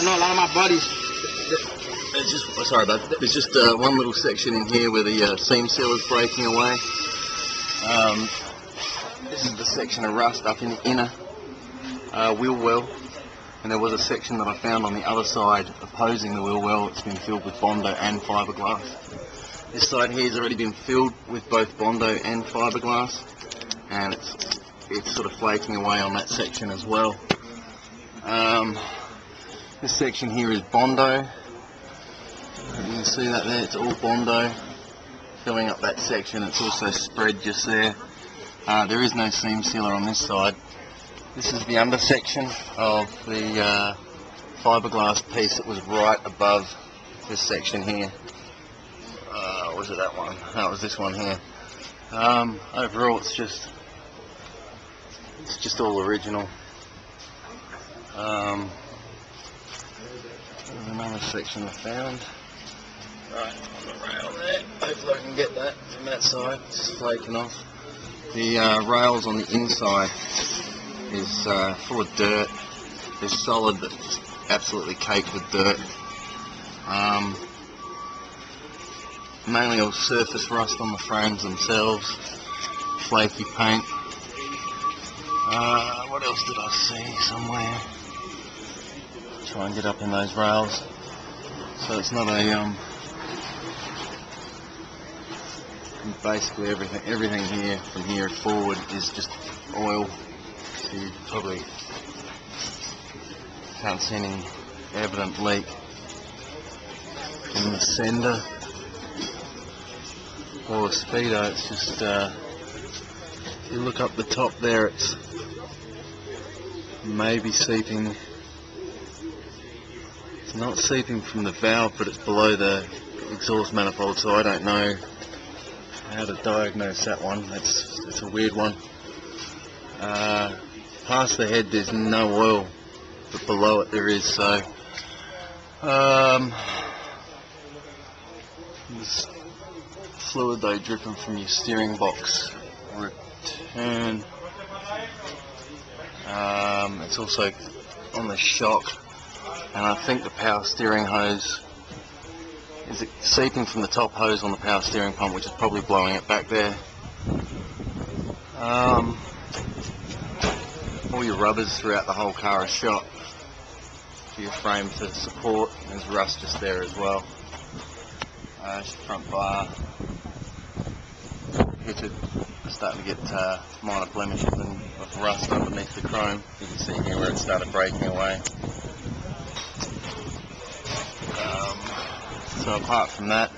know a lot of my buddies. It's just, sorry, bud. There's just one little section in here where the seam seal is breaking away. This is the section of rust up in the inner wheel well, and there was a section that I found on the other side opposing the wheel well. It's been filled with Bondo and fiberglass. This side here has already been filled with both Bondo and fiberglass, and it's sort of flaking away on that section as well. This section here is Bondo. You can see that there, it's all Bondo filling up that section. It's also spread just there. There is no seam sealer on this side. This is the under section of the fiberglass piece that was right above this section here. Was it that one? No, it was this one here. Overall it's just all original. There's another section I found. Right, on the rail there. Hopefully I can get that from that side. It's flaking off. The rails on the inside is full of dirt. They're solid but absolutely caked with dirt. Mainly all surface rust on the frames themselves. Flaky paint. What else did I see somewhere? Try and get up in those rails. So it's not a basically everything here from here forward is just oil. So you probably can't see any evident leak in the sender or the speedo. It's just if you look up the top there, it's maybe seeping. It's not seeping from the valve, but it's below the exhaust manifold, so I don't know how to diagnose that one. It's a weird one. Past the head there's no oil, but below it there is, so there's fluid though dripping from your steering box return. It's also on the shock, and I think the power steering hose is seeping from the top hose on the power steering pump, which is probably blowing it back there. All your rubbers throughout the whole car are shot for your frame to support. There's rust just there as well. Front bar pitted, starting to get minor blemishes of rust underneath the chrome. You can see here where it started breaking away. So apart from that,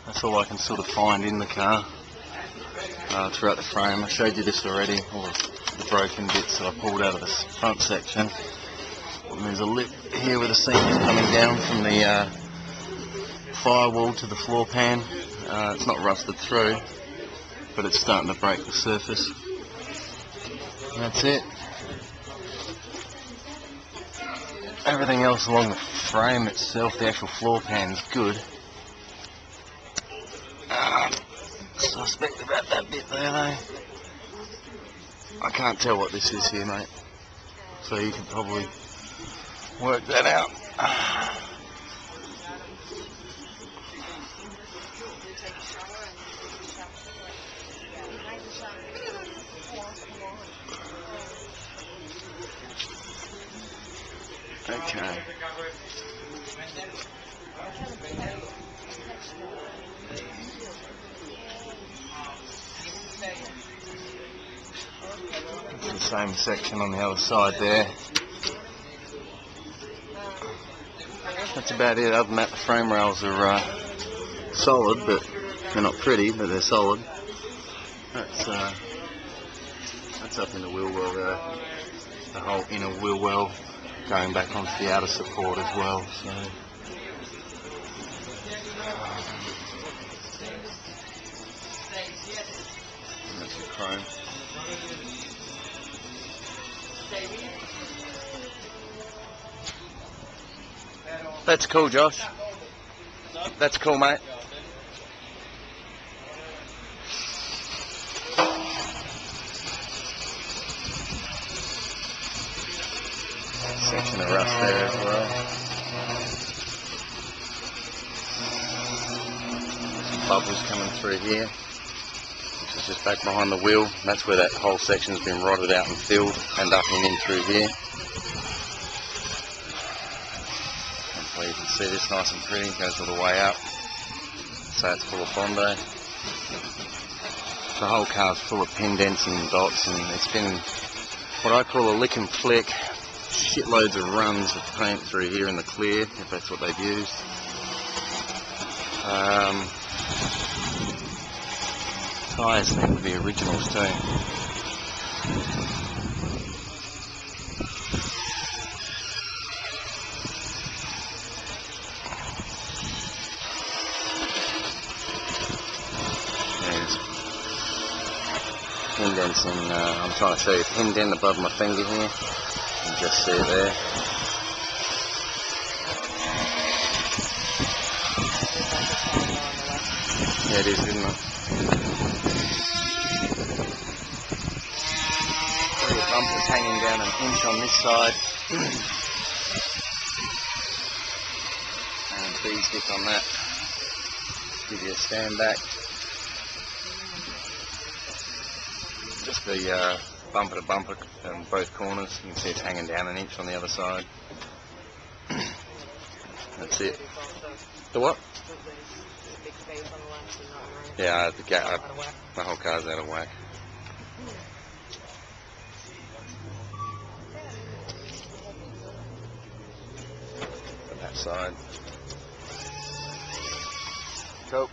that's all I can sort of find in the car throughout the frame. I showed you this already, all the broken bits that I pulled out of the front section. And there's a lip here where the seam is coming down from the firewall to the floor pan. It's not rusted through, but it's starting to break the surface. And that's it. Everything else along the frame itself, the actual floor pan, is good. Suspect about that bit there though. I can't tell what this is here, mate. So you can probably work that out. Okay. It's the same section on the other side there. That's about it. Other than that, the frame rails are solid, but they're not pretty, but they're solid. That's up in the wheel well there. The whole inner wheel well going back onto the outer support as well. So that's the chrome. That's cool, Josh. That's cool, mate. Section of rust there as well. well. Some bubbles coming through here, which is just back behind the wheel. That's where that whole section's been rotted out and filled, and up and in through here. Hopefully you can see this nice and pretty, goes all the way up. So it's full of Bondo. The whole car's full of indents and dots, and it's been what I call a lick and flick. Shitloads of runs of paint through here in the clear, if that's what they've used. Tyres seem to be originals too. Indents in, I'm trying to show you a indent above my finger here. You can just see it there. Yeah, it is, isn't it? Little bumpers hanging down an inch on this side. And bees dip on that. Give you a stand back. Just the bumper to bumper on both corners. You can see it's hanging down an inch on the other side. That's it. The what? Yeah, the whole car's out of whack. On that side. Cool.